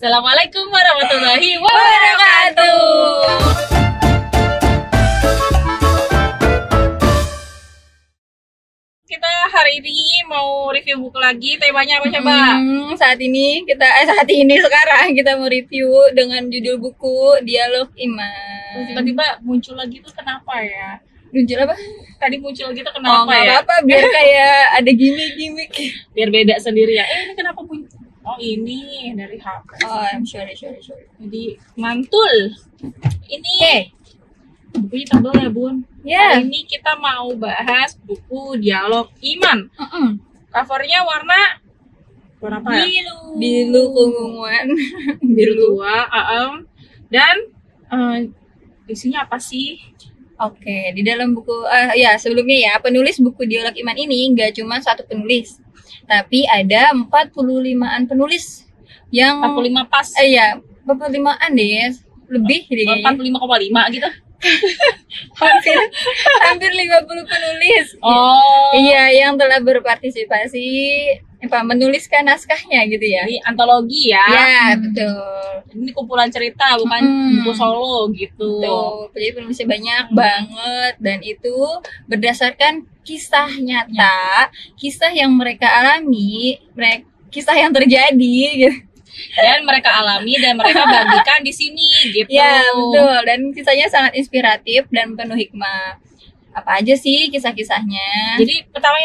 Assalamualaikum warahmatullahi wabarakatuh. Kita hari ini mau review buku lagi. Temanya apa coba? Sekarang kita mau review dengan judul buku Dialog Iman. Tiba-tiba muncul lagi tuh kenapa ya? Muncul apa? Tadi muncul gitu kenapa nggak ya? apa-apa, biar kayak ada gimmick. Biar beda sendiri ya. Ini kenapa muncul? Oh ini dari HP. Oh, I'm sorry. Jadi mantul. Ini bukunya tebal ya Bun. Ya. Hari ini kita mau bahas buku Dialog Iman. Covernya warna apa ya? Biru keunguan. Biru tua. Dan isinya apa sih? Oke, di dalam buku sebelumnya ya, penulis buku Dialog Iman ini nggak cuma satu penulis, tapi ada 45-an penulis yang 45 pas. 45-an deh, lebih deh. 45,5 gitu. hampir 50 penulis. Oh. Iya, yang telah berpartisipasi menuliskan naskahnya gitu ya. Ini antologi ya. Ya, betul. Ini kumpulan cerita, bukan buku solo gitu. Betul. Jadi penulisnya banyak banget, dan itu berdasarkan kisah nyata, kisah yang mereka alami, kisah yang terjadi gitu. Dan mereka alami dan mereka bagikan di sini gitu. Ya, betul. Dan kisahnya sangat inspiratif dan penuh hikmah. Apa aja sih kisah-kisahnya? Jadi pertama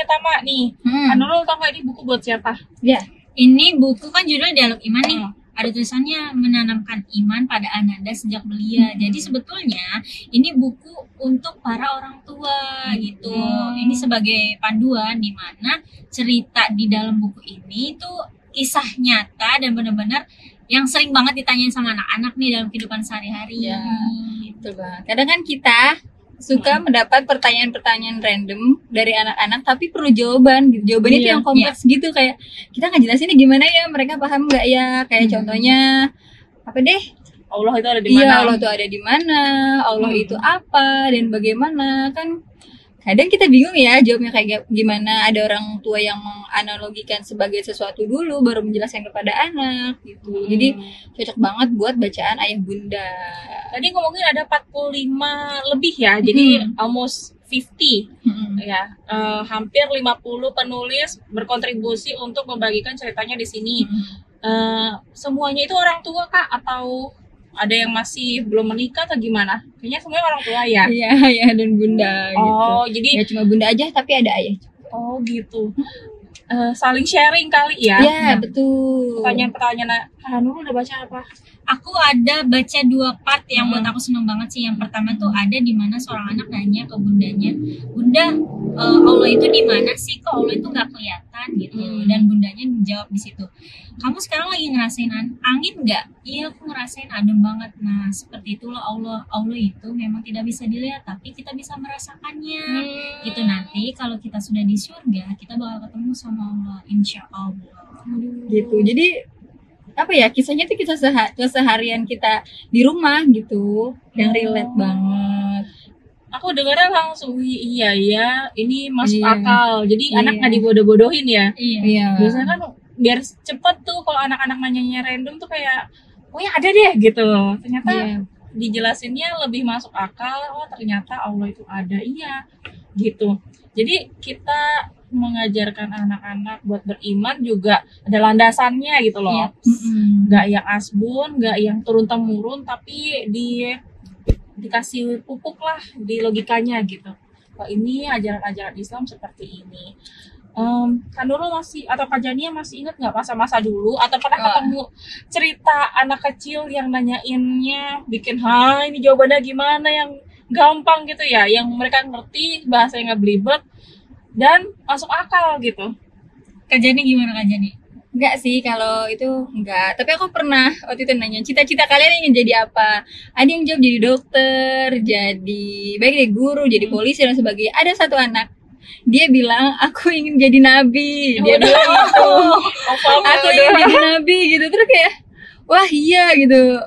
nih, Nurul tau gak ini buku buat siapa? Ya. Ini buku kan judulnya Dialog Iman nih. Ada tulisannya menanamkan iman pada Ananda sejak belia. Jadi sebetulnya ini buku untuk para orang tua gitu. Ini sebagai panduan di mana cerita di dalam buku ini tuh kisah nyata dan benar-benar yang sering banget ditanyain sama anak-anak nih dalam kehidupan sehari-hari. Ya, betul banget. Kadang kan kita suka mendapat pertanyaan-pertanyaan random dari anak-anak, tapi perlu jawaban gitu. Jawabannya itu yang kompleks gitu, kayak kita nggak jelasin gimana ya, mereka paham nggak ya? Kayak contohnya apa deh? Allah itu ada di mana? Iya, Allah itu ada di mana? Allah itu apa dan bagaimana? Kan kadang kita bingung ya jawabnya kayak gimana. Ada orang tua yang menganalogikan sebagai sesuatu dulu baru menjelaskan kepada anak gitu. Jadi cocok banget buat bacaan ayah bunda. Tadi ngomongin ada 45 lebih ya. Jadi almost 50. Ya, hampir 50 penulis berkontribusi untuk membagikan ceritanya di sini. Semuanya itu orang tua Kak, atau ada yang masih belum menikah atau gimana? Kayaknya semuanya orang tua ya. Iya, ayah dan bunda gitu. Oh, jadi ya cuma bunda aja tapi ada ayah. Oh, gitu. Saling sharing kali ya. Iya, betul. Pertanyaan-pertanyaan. Nurul udah baca apa? Aku ada baca 2 part yang buat aku seneng banget sih. Yang pertama tuh ada di mana seorang anak nanya ke bundanya, "Bunda, Allah itu di mana sih? Kok Allah itu nggak kelihatan gitu?" Dan bundanya menjawab di situ, "Kamu sekarang lagi ngerasain angin nggak?" "Iya, aku ngerasain adem banget." Nah, seperti itulah Allah. Allah itu memang tidak bisa dilihat, tapi kita bisa merasakannya. Gitu, nanti kalau kita sudah di surga, kita bakal ketemu sama Allah, insya Allah. Gitu. Jadi apa ya, kisahnya tuh kisah keseharian kita di rumah gitu, yang relate banget. Aku dengarnya langsung iya ya, ini masuk akal. Jadi anak nggak dibodoh-bodohin ya. Iya. Biasanya kan biar cepet tuh kalau anak-anak nanyanya random tuh kayak, oh ya ada deh gitu. Ternyata dijelasinnya lebih masuk akal. Oh ternyata Allah itu ada, iya gitu. Jadi kita mengajarkan anak-anak buat beriman juga ada landasannya gitu loh. Nggak yang asbun, nggak yang turun temurun, tapi dikasih pupuk lah di logikanya gitu. Oh ini ajaran-ajaran Islam seperti ini. Kak Nurul masih atau Kak Jania masih ingat nggak masa-masa dulu atau pernah ketemu cerita anak kecil yang nanyainnya bikin ini jawabannya gimana yang gampang gitu ya, yang mereka ngerti bahasanya nggak belibet dan masuk akal gitu. Kak Jani gimana Kak Jani? Enggak sih, kalau itu enggak. Tapi aku pernah waktu itu nanya, cita-cita kalian ingin jadi apa? Ada yang jawab jadi dokter, jadi guru, jadi polisi dan sebagainya. Ada satu anak, dia bilang aku ingin jadi nabi. Dia bilang gitu. Aku ingin jadi nabi gitu. Terus kayak, wah iya gitu.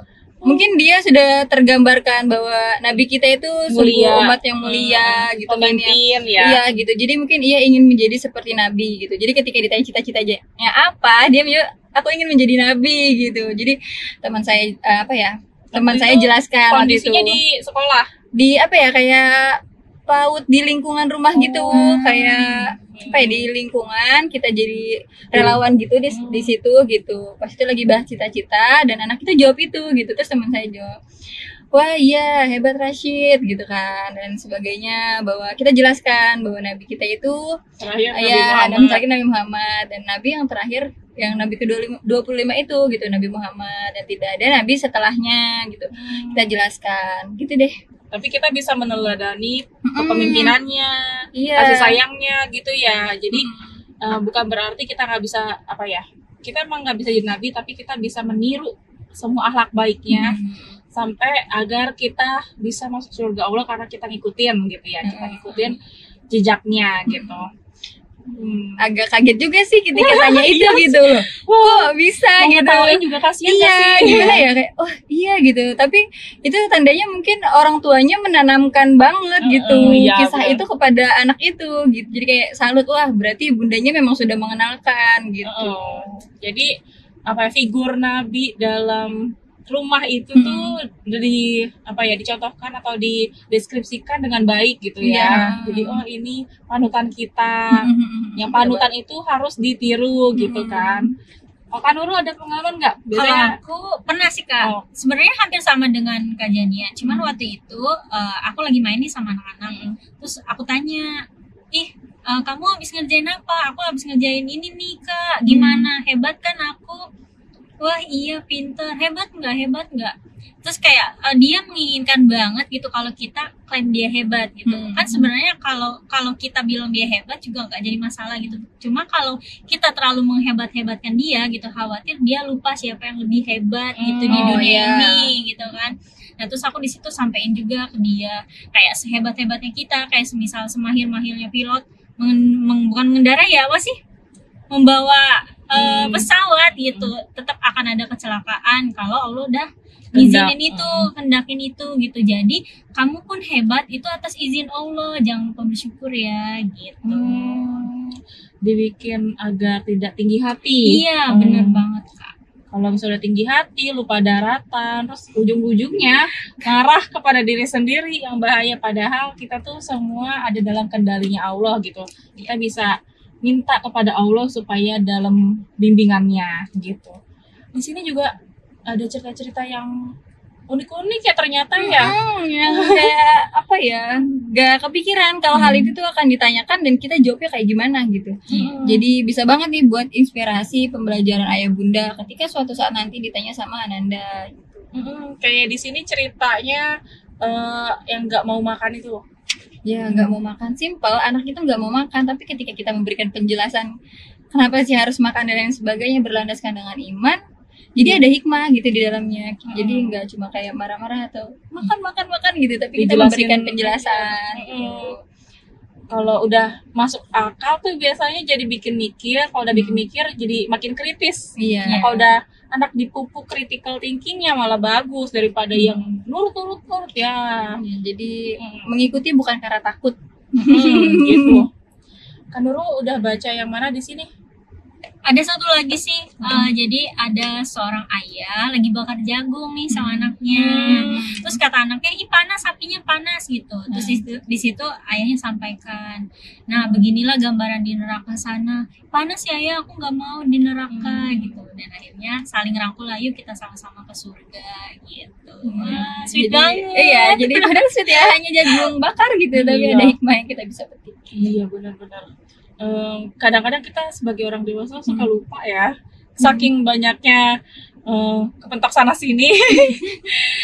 Mungkin dia sudah tergambarkan bahwa nabi kita itu sungguh umat yang mulia gitu, pemimpin ya. Iya gitu. Jadi mungkin ia ingin menjadi seperti nabi gitu. Jadi ketika ditanya cita-citanya apa, dia aku ingin menjadi nabi gitu. Jadi teman saya teman Waktu saya itu jelaskan waktu itu kondisinya di sekolah. di kayak PAUD di lingkungan rumah gitu, kayak di lingkungan kita jadi relawan gitu di situ gitu. Pas itu lagi bahas cita-cita dan anak itu jawab itu gitu, terus teman saya jawab, wah iya hebat Rashid gitu kan dan sebagainya, bahwa kita jelaskan bahwa nabi kita itu Terakhir Nabi ya Muhammad. nabi terakhir Nabi Muhammad, dan nabi yang terakhir yang nabi ke-25 itu gitu Nabi Muhammad, dan tidak ada nabi setelahnya gitu. Kita jelaskan gitu deh. Tapi kita bisa meneladani kepemimpinannya, Iya. kasih sayangnya gitu ya. Jadi bukan berarti kita nggak bisa kita emang nggak bisa jadi nabi, tapi kita bisa meniru semua akhlak baiknya sampai agar kita bisa masuk surga Allah karena kita ngikutin gitu ya. Kita ngikutin jejaknya gitu. Agak kaget juga sih ketika tanya itu gitu loh. Kok bisa gitu? Ngetawain juga kasihan Iya, nggak sih? gimana ya kayak oh iya gitu. Tapi itu tandanya mungkin orang tuanya menanamkan banget gitu iya, kisah bener. itu kepada anak itu gitu. Jadi kayak salut, wah berarti bundanya memang sudah mengenalkan gitu. Jadi figur nabi dalam rumah itu tuh dicontohkan atau dideskripsikan dengan baik gitu ya. Iya. Jadi ini panutan kita. Yang panutan itu harus ditiru gitu kan. Oh, Kak Nurul ada pengalaman nggak? Kalau Biasanya aku pernah sih Kak, Oh. sebenarnya hampir sama dengan Kak Jania. Cuman waktu itu aku lagi main nih sama anak-anak. Terus aku tanya, kamu habis ngerjain apa? Aku habis ngerjain ini nih Kak. Gimana? Hebat kan aku? Wah iya pinter. Hebat nggak? Terus kayak dia menginginkan banget gitu kalau kita klaim dia hebat gitu. Kan sebenarnya kalau kita bilang dia hebat juga nggak jadi masalah gitu. Cuma kalau kita terlalu menghebat-hebatkan dia gitu, khawatir dia lupa siapa yang lebih hebat gitu di dunia ini gitu kan. Nah terus aku di situ sampein juga ke dia kayak sehebat-hebatnya kita, kayak semisal semahir-mahirnya pilot bukan mengendarai ya, apa sih, membawa pesawat gitu, tetap akan ada kecelakaan kalau Allah udah izinin itu, kendakin itu gitu. Jadi kamu pun hebat itu atas izin Allah, jangan lupa bersyukur ya gitu. dibikin agar tidak tinggi hati. Iya bener banget Kak. Kalau misalnya tinggi hati, lupa daratan, terus ujung-ujungnya ngarah kepada diri sendiri yang bahaya. Padahal kita tuh semua ada dalam kendalinya Allah gitu. Kita bisa minta kepada Allah supaya dalam bimbingannya gitu. Di sini juga ada cerita-cerita yang unik-unik ya ternyata ya. Yang kayak apa ya, gak kepikiran kalau hal itu tuh akan ditanyakan dan kita jawabnya kayak gimana gitu. Jadi bisa banget nih buat inspirasi pembelajaran ayah bunda ketika suatu saat nanti ditanya sama Ananda gitu. Kayak di sini ceritanya yang nggak mau makan itu. Ya nggak mau makan, simple, anak itu nggak mau makan, tapi ketika kita memberikan penjelasan kenapa sih harus makan dan lain sebagainya berlandaskan dengan iman, jadi ada hikmah gitu di dalamnya. Jadi nggak cuma kayak marah-marah atau makan gitu, tapi kita Dijelasin. memberikan penjelasan gitu. Kalau udah masuk akal tuh biasanya jadi bikin mikir. Kalau udah bikin mikir jadi makin kritis. Iya. Nah, kalau udah anak dipupuk critical thinkingnya malah bagus daripada yang nurut ya. Jadi mengikuti bukan karena takut. Gitu. Kan Nurul udah baca yang mana di sini? Ada satu lagi sih, jadi ada seorang ayah lagi bakar jagung nih sama anaknya. Terus kata anaknya, ih panas, apinya panas gitu. Terus di situ ayahnya sampaikan, nah beginilah gambaran di neraka sana. Panas ya ayah, aku nggak mau di neraka gitu. Dan akhirnya saling rangkul, ayo kita sama-sama ke surga gitu. Wah, sweet banget. Iya, jadi padahal sweet ya, hanya jagung bakar gitu, tapi Iya. ada hikmah yang kita bisa petik. Iya benar-benar. Kadang-kadang kita sebagai orang dewasa suka lupa ya, saking banyaknya kepentok sana sini.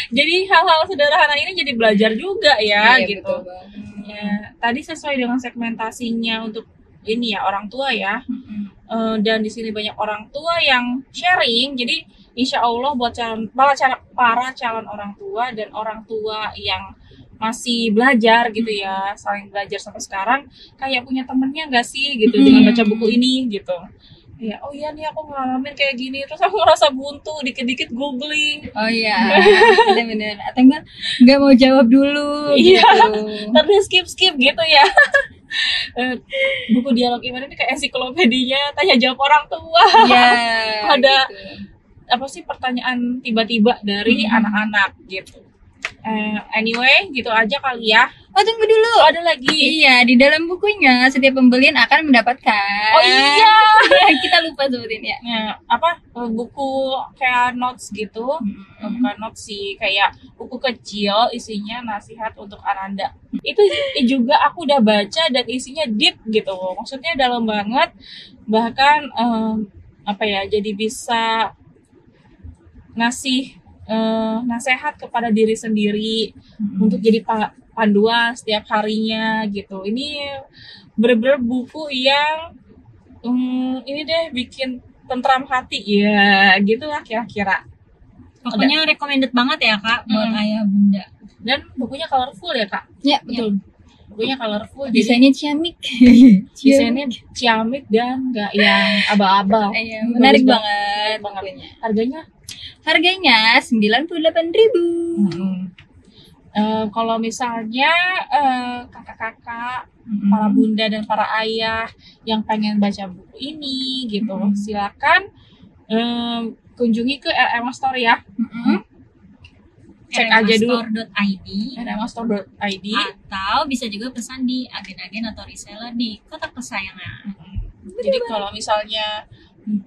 Jadi hal-hal sederhana ini jadi belajar juga ya, Iya, gitu. betul banget. Ya, tadi sesuai dengan segmentasinya untuk ini ya orang tua ya. Dan di sini banyak orang tua yang sharing. Jadi insya Allah buat para calon orang tua dan orang tua yang masih belajar gitu ya, saling belajar sampai sekarang, kayak punya temennya nggak sih gitu dengan baca buku ini gitu. Ya, oh iya nih aku ngalamin kayak gini, terus aku ngerasa buntu, dikit-dikit googling. Oh iya, bener-bener. Atau enggak mau jawab dulu Iya. gitu. Terus skip gitu ya. Buku dialog Iman ini kayak ensiklopedinya tanya jawab orang tua. Ya, Ada gitu. apa sih pertanyaan tiba-tiba dari anak-anak gitu. Anyway, gitu aja kali ya. Oh, tunggu dulu. Oh, ada lagi. Iya, di dalam bukunya setiap pembelian akan mendapatkan. Oh iya. Kita lupa sebutin ya. Nah, apa buku kayak notes gitu, bukan notes sih, kayak buku kecil isinya nasihat untuk Ananda. Itu juga aku udah baca dan isinya deep gitu, maksudnya dalam banget, bahkan apa ya, jadi bisa ngasih nasihat kepada diri sendiri untuk jadi panduan setiap harinya gitu. Ini bener-bener buku yang ini deh bikin tentram hati ya, gitu lah kira-kira. Pokoknya recommended banget ya Kak buat ayah bunda. Dan bukunya colorful ya Kak. Ya, betul. Bukunya colorful, jadi Desainnya ciamik. desainnya ciamik dan nggak yang aba-aba. Iya, menarik Bagus banget banget. bukunya. Harganya Harganya 98.000. kalau misalnya kakak-kakak, para bunda dan para ayah yang pengen baca buku ini gitu, silakan kunjungi ke RMA Store ya. Cek aja dulu rmastore.id rmastore.id. atau bisa juga pesan di agen-agen atau reseller di kota kesayangan. Jadi kalau misalnya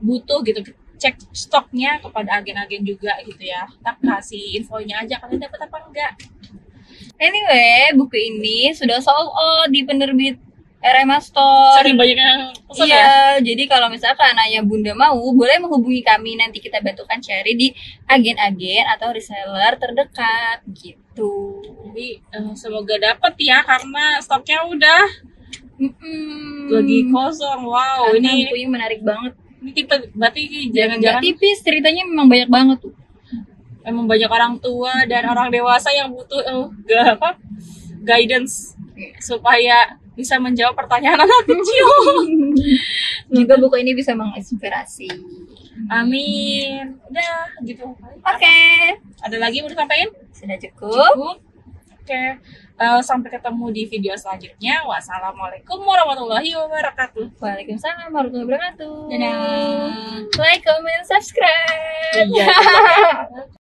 butuh gitu, cek stoknya kepada agen-agen juga gitu ya. Tak kasih infonya aja kalian dapat apa enggak. Anyway, buku ini sudah sold out di penerbit RMA Store. Saking banyak yang pesan Iya, ya. jadi kalau misalkan ayah bunda mau, boleh menghubungi kami, nanti kita bantukan cari di agen-agen atau reseller terdekat gitu. Jadi semoga dapat ya, karena stoknya udah lagi kosong. Wow, Karena ini bukunya menarik banget. tipe berarti Jangan jangan-jangan tipis, ceritanya memang banyak banget tuh. emang banyak orang tua dan orang dewasa yang butuh guidance supaya bisa menjawab pertanyaan anak kecil. Semoga buku ini bisa menginspirasi. Amin. Udah gitu. Oke, Ada lagi mau disampaikan? sudah cukup. Oke. Sampai ketemu di video selanjutnya. Wassalamualaikum warahmatullahi wabarakatuh. Waalaikumsalam warahmatullahi wabarakatuh. Dadah. Like, comment, subscribe. Iya.